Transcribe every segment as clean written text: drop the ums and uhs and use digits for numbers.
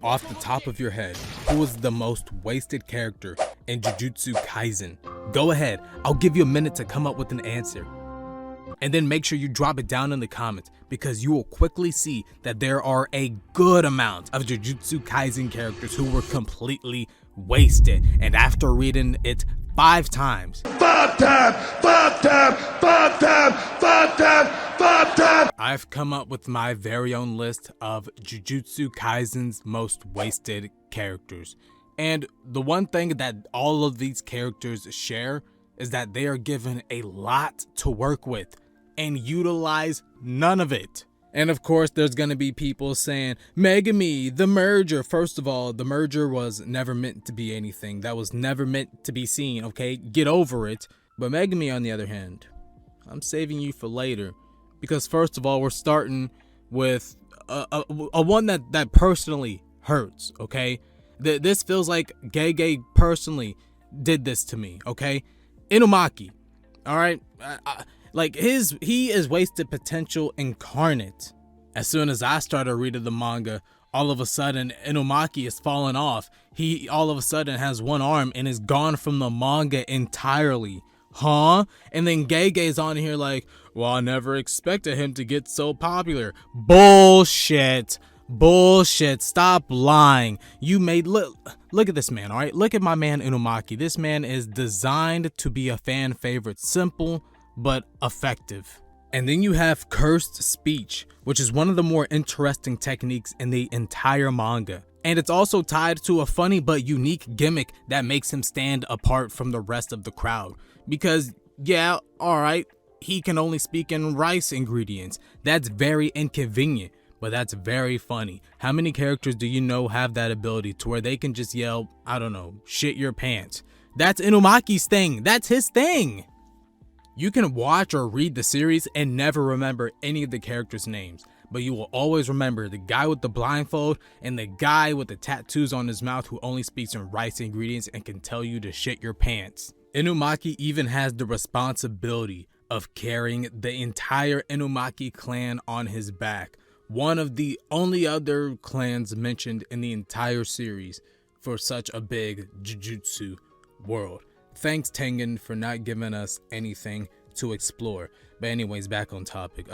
off the top of your head, who is the most wasted character in Jujutsu Kaisen? Go ahead, I'll give you a minute to come up with an answer. And then make sure you drop it down in the comments, because you will quickly see that there are a good amount of Jujutsu Kaisen characters who were completely wasted. And after reading it 5 times, I've come up with my very own list of Jujutsu Kaisen's most wasted characters. And the one thing that all of these characters share is that they are given a lot to work with and utilize none of it. And of course, there's gonna be people saying, Megumi, the merger. First of all, the merger was never meant to be anything. That was never meant to be seen, okay? Get over it. But Megumi, on the other hand, I'm saving you for later. Because first of all, we're starting with a one that personally hurts, okay? This feels like Gege personally did this to me, okay? Inumaki, all right? Like he is wasted potential incarnate. As soon as I started reading the manga, all of a sudden Inumaki is falling off. He all of a sudden has one arm and is gone from the manga entirely. Huh? And then Gege's on here like, well, I never expected him to get so popular. Bullshit. Bullshit. Stop lying. You made look at this man, all right? Look at my man Inumaki. This man is designed to be a fan favorite. Simple but effective. And then you have cursed speech, which is one of the more interesting techniques in the entire manga. And it's also tied to a funny but unique gimmick that makes him stand apart from the rest of the crowd. Because, yeah, alright, he can only speak in rice ingredients. That's very inconvenient, but that's very funny. How many characters do you know have that ability to where they can just yell, I don't know, shit your pants? That's Inumaki's thing. That's his thing. You can watch or read the series and never remember any of the characters' names, but you will always remember the guy with the blindfold and the guy with the tattoos on his mouth who only speaks in rice ingredients and can tell you to shit your pants. Inumaki even has the responsibility of carrying the entire Inumaki clan on his back, one of the only other clans mentioned in the entire series for such a big Jujutsu world. Thanks, Tengen, for not giving us anything to explore. But anyways, back on topic.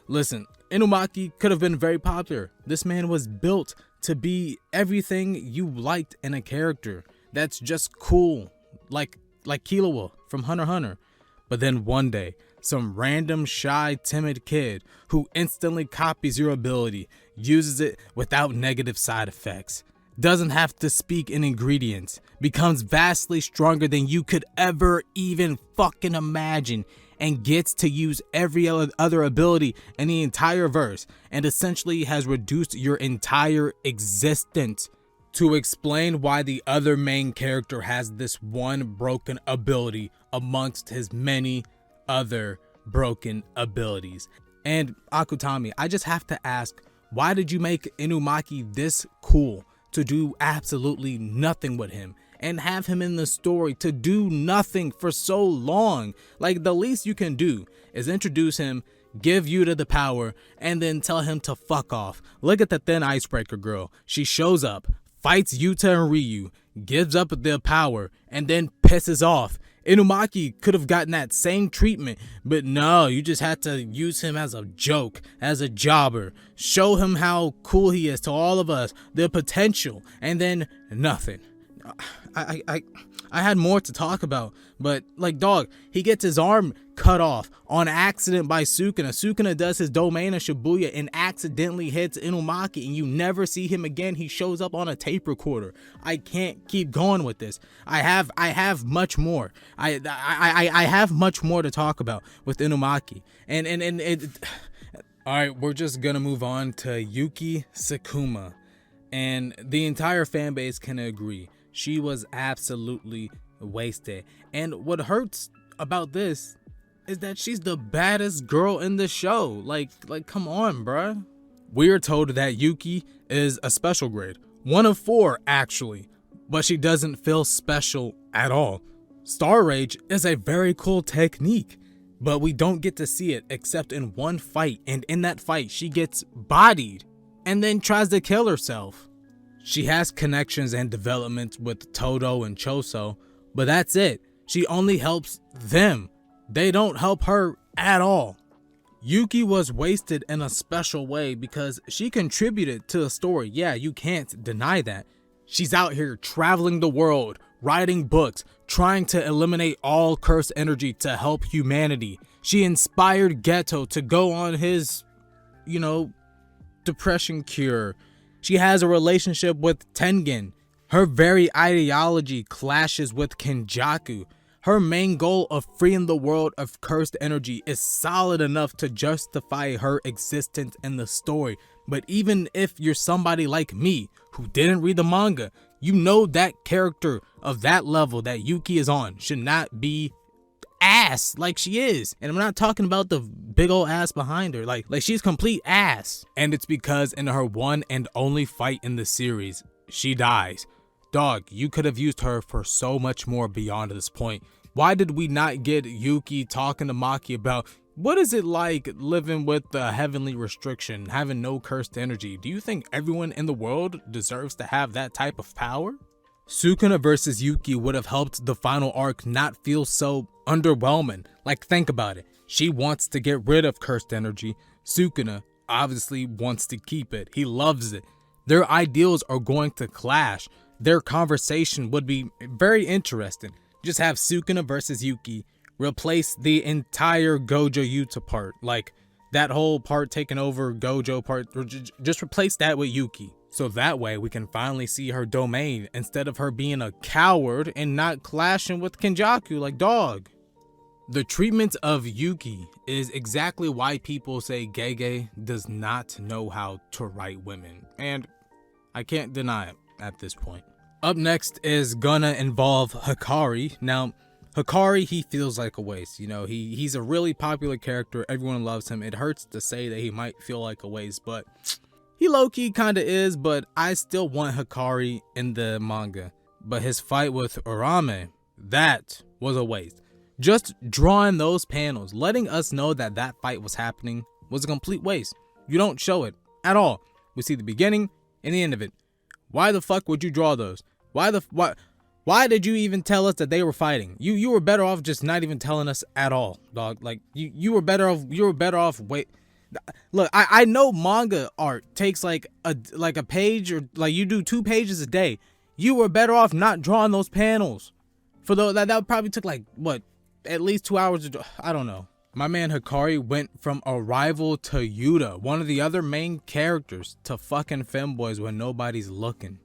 Listen, Inumaki could have been very popular. This man was built to be everything you liked in a character. That's just cool, like Killua from Hunter x Hunter. But then one day, some random shy, timid kid who instantly copies your ability, uses it without negative side effects, doesn't have to speak in ingredients, becomes vastly stronger than you could ever even fucking imagine, and gets to use every other ability in the entire verse, and essentially has reduced your entire existence. To explain why the other main character has this one broken ability amongst his many other broken abilities. And Akutami, I just have to ask, why did you make Inumaki this cool to do absolutely nothing with him and have him in the story to do nothing for so long? Like, the least you can do is introduce him, give Yuta the power, and then tell him to fuck off. Look at the thin icebreaker girl. She shows up, fights Yuta and Ryu, gives up the power, and then pisses off. Inumaki could have gotten that same treatment, but no, you just had to use him as a joke, as a jobber, show him how cool he is to all of us, the potential, and then nothing. I had more to talk about, but like, dog, he gets his arm cut off on accident by Sukuna. Sukuna does his domain of Shibuya and accidentally hits Inumaki, and you never see him again. He shows up on a tape recorder. I can't keep going with this. I have much more. I have much more to talk about with Inumaki. And it. All right, we're just gonna move on to Yuki Sakuma, and the entire fan base can agree. She was absolutely wasted. And what hurts about this is that she's the baddest girl in the show. Like come on, bruh. We are told that Yuki is a special grade. 1 of 4, actually. But she doesn't feel special at all. Star Rage is a very cool technique, but we don't get to see it except in one fight. And in that fight, she gets bodied and then tries to kill herself. She has connections and developments with Todo and Choso, but that's it. She only helps them. They don't help her at all. Yuki was wasted in a special way because she contributed to the story. Yeah, you can't deny that. She's out here traveling the world, writing books, trying to eliminate all cursed energy to help humanity. She inspired Geto to go on his, depression cure. She has a relationship with Tengen. Her very ideology clashes with Kenjaku. Her main goal of freeing the world of cursed energy is solid enough to justify her existence in the story. But even if you're somebody like me who didn't read the manga, you know that character of that level that Yuki is on should not be ass like she is. And I'm not talking about the big old ass behind her. Like she's complete ass. And it's because in her one and only fight in the series, she dies. Dog, you could have used her for so much more beyond this point. Why did we not get Yuki talking to Maki about what is it like living with the heavenly restriction, having no cursed energy? Do you think everyone in the world deserves to have that type of power? Sukuna versus Yuki would have helped the final arc not feel so underwhelming. Like, think about it. She wants to get rid of cursed energy. Sukuna obviously wants to keep it. He loves it. Their ideals are going to clash. Their conversation would be very interesting. Just have Sukuna versus Yuki. Replace the entire Gojo Yuta part. Like, that whole part taking over Gojo part. Just replace that with Yuki. So that way we can finally see her domain instead of her being a coward and not clashing with Kenjaku like dog. The treatment of Yuki is exactly why people say Gege does not know how to write women. And I can't deny it at this point. Up next is gonna involve Hikari. Now, Hikari, he feels like a waste. He's a really popular character. Everyone loves him. It hurts to say that he might feel like a waste, but he low-key kind of is, but I still want Hikari in the manga. But his fight with Urame, that was a waste. Just drawing those panels, letting us know that that fight was happening, was a complete waste. You don't show it at all. We see the beginning and the end of it. Why the fuck would you draw those? Why did you even tell us that they were fighting? You were better off just not even telling us at all, dog. Like you were better off wait. Look, I know manga art takes like a page, or like you do 2 pages a day. You were better off not drawing those panels. For that probably took like what, at least 2 hours to draw. I don't know. My man Hikari went from a rival to Yuta, one of the other main characters, to fucking femboys when nobody's looking.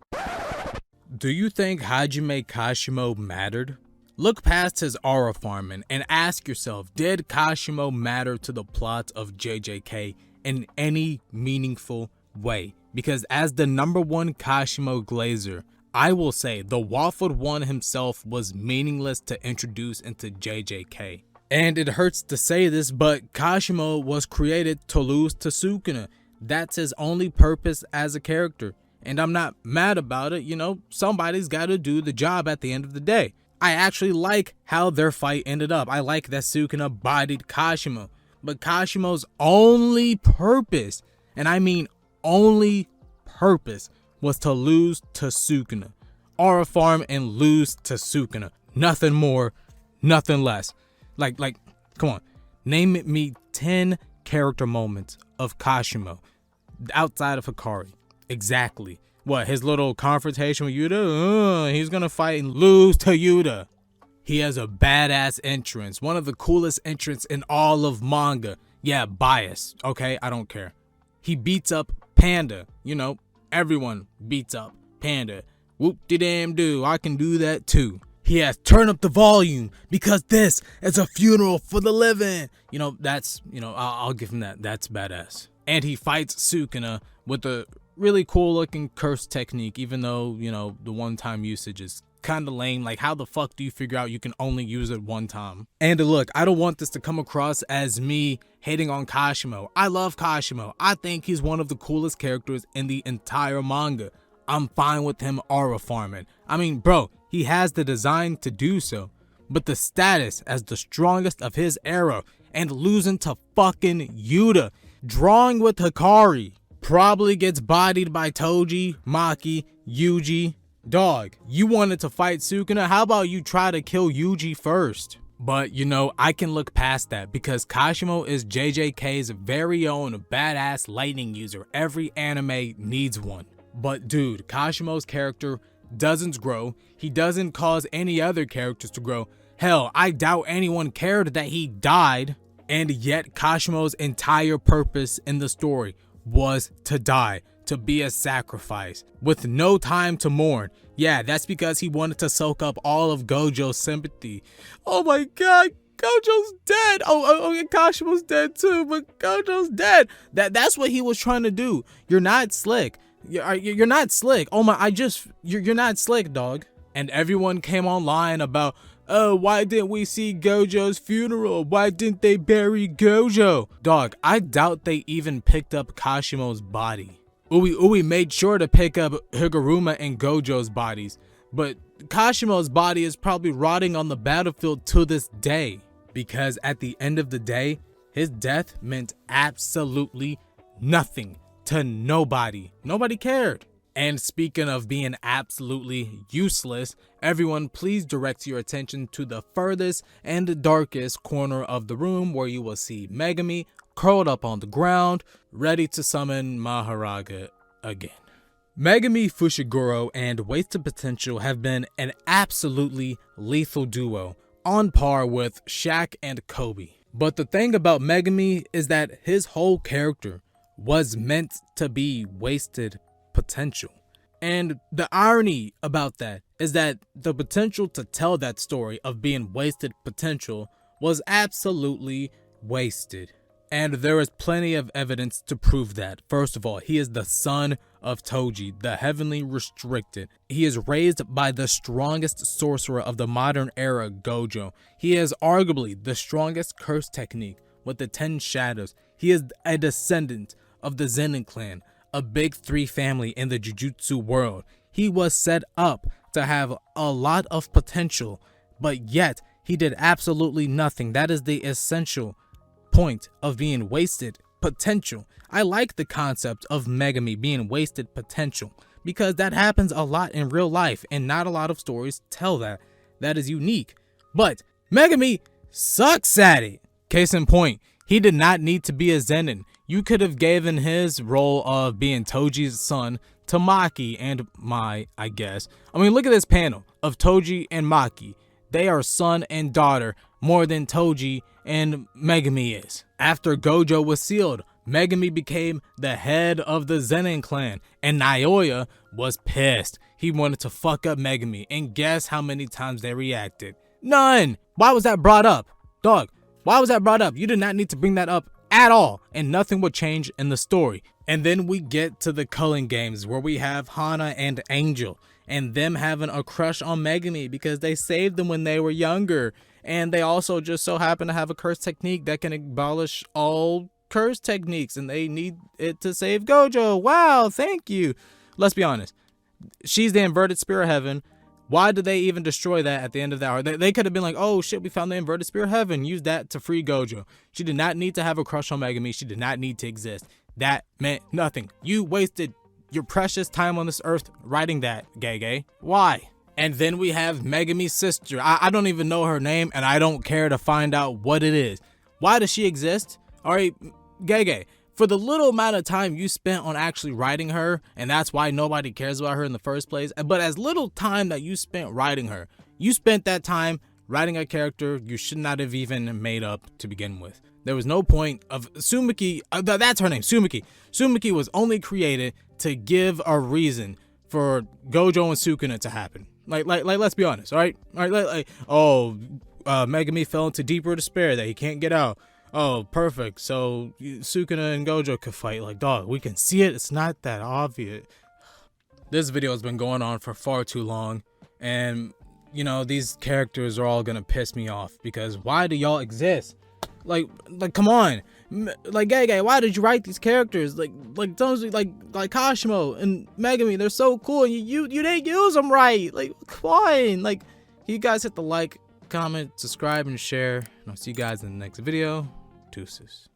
Do you think Hajime Kashimo mattered? Look past his aura farming and ask yourself, did Kashimo matter to the plot of JJK in any meaningful way? Because as the #1 Kashimo glazer, I will say the waffled one himself was meaningless to introduce into JJK. And it hurts to say this, but Kashimo was created to lose to Sukuna. That's his only purpose as a character. And I'm not mad about it. Somebody's got to do the job at the end of the day. I actually like how their fight ended up. I like that Sukuna bodied Kashimo. But Kashimo's only purpose, and I mean only purpose, was to lose to Sukuna. Aura farm and lose to Sukuna. Nothing more, nothing less. Like, come on. Name me 10 character moments of Kashimo outside of Hikari. Exactly. What, his little confrontation with Yuta? He's gonna fight and lose to Yuta. He has a badass entrance. One of the coolest entrants in all of manga. Yeah, bias. Okay, I don't care. He beats up Panda. Everyone beats up Panda. Whoop-de-damn-do. I can do that too. He has turn up the volume because this is a funeral for the living. I'll give him that. That's badass. And he fights Sukuna with a really cool looking curse technique, even though, the one-time usage is kind of lame. Like, how the fuck do you figure out you can only use it one time? And look, I don't want this to come across as me hating on Kashimo. I love Kashimo. I think he's one of the coolest characters in the entire manga. I'm fine with him aura farming. I mean, bro, he has the design to do so. But the status as the strongest of his era and losing to fucking Yuta, drawing with Hikari, probably gets bodied by Toji, Maki, Yuji. Dog, you wanted to fight Sukuna, how about you try to kill Yuji first? But you know, I can look past that because Kashimo is JJK's very own badass lightning user. Every anime needs one. But dude, Kashimo's character doesn't grow. He doesn't cause any other characters to grow. Hell, I doubt anyone cared that he died. And yet Kashimo's entire purpose in the story was to die, to be a sacrifice, with no time to mourn. Yeah, that's because he wanted to soak up all of Gojo's sympathy. Oh my god, Gojo's dead. Oh, Kashimo's dead too, but Gojo's dead. That's what he was trying to do. You're not slick. You're not slick. Oh my, you're not slick, dog. And everyone came online about, oh, why didn't we see Gojo's funeral? Why didn't they bury Gojo? Dog, I doubt they even picked up Kashimo's body. Ui made sure to pick up Higuruma and Gojo's bodies, but Kashimo's body is probably rotting on the battlefield to this day, because at the end of the day, his death meant absolutely nothing to nobody. Nobody cared. And speaking of being absolutely useless, everyone please direct your attention to the furthest and the darkest corner of the room where you will see Megumi curled up on the ground, ready to summon Maharaga again. Megumi Fushiguro and Wasted Potential have been an absolutely lethal duo, on par with Shaq and Kobe. But the thing about Megumi is that his whole character was meant to be wasted potential. And the irony about that is that the potential to tell that story of being wasted potential was absolutely wasted. And there is plenty of evidence to prove that. First of all, he is the son of Toji, the heavenly restricted. He is raised by the strongest sorcerer of the modern era, Gojo. He is arguably the strongest curse technique with the 10 shadows. He is a descendant of the Zenin clan, a big 3 family in the Jujutsu world. He was set up to have a lot of potential, but yet he did absolutely nothing. That is the essential point of being wasted potential. I like the concept of Megumi being wasted potential because that happens a lot in real life and not a lot of stories tell that. That is unique. But Megumi sucks at it. Case in point, he did not need to be a Zenin. You could have given his role of being Toji's son to Maki and Mai, I guess. I mean, look at this panel of Toji and Maki. They are son and daughter more than Toji and Megumi is. After Gojo was sealed, Megumi became the head of the Zenin clan, and Naoya was pissed. He wanted to fuck up Megumi, and guess how many times they reacted? None! Why was that brought up? Dog, why was that brought up? You did not need to bring that up at all, and nothing would change in the story. And then we get to the culling games where we have Hana and Angel, and them having a crush on Megumi because they saved them when they were younger. And they also just so happen to have a curse technique that can abolish all curse techniques, and they need it to save Gojo. Wow, thank you. Let's be honest. She's the inverted spear of heaven. Why did they even destroy that at the end of the hour? They could have been like, oh shit, we found the inverted spear of heaven. Use that to free Gojo. She did not need to have a crush on Megumi. She did not need to exist. That meant nothing. You wasted your precious time on this earth writing that, Gege. Why? And then we have Megumi's sister. I don't even know her name, and I don't care to find out what it is. Why does she exist? All right, Gege, for the little amount of time you spent on actually writing her, and that's why nobody cares about her in the first place, but as little time that you spent writing her, you spent that time writing a character you should not have even made up to begin with. There was no point of Tsumaki, that's her name, Tsumaki. Tsumaki was only created to give a reason for Gojo and Sukuna to happen. Like, let's be honest, all right? All right, Megumi fell into deeper despair that he can't get out. Oh, perfect. So Sukuna and Gojo could fight. Like, dog, we can see it. It's not that obvious. This video has been going on for far too long, and you know these characters are all gonna piss me off because why do y'all exist? Like, come on. Like, Gege, why did you write these characters? Like Kashimo and Megumi, they're so cool, and you didn't use them right. Like, come on. Like, you guys hit the like, comment, subscribe, and share. And I'll see you guys in the next video. Deuces.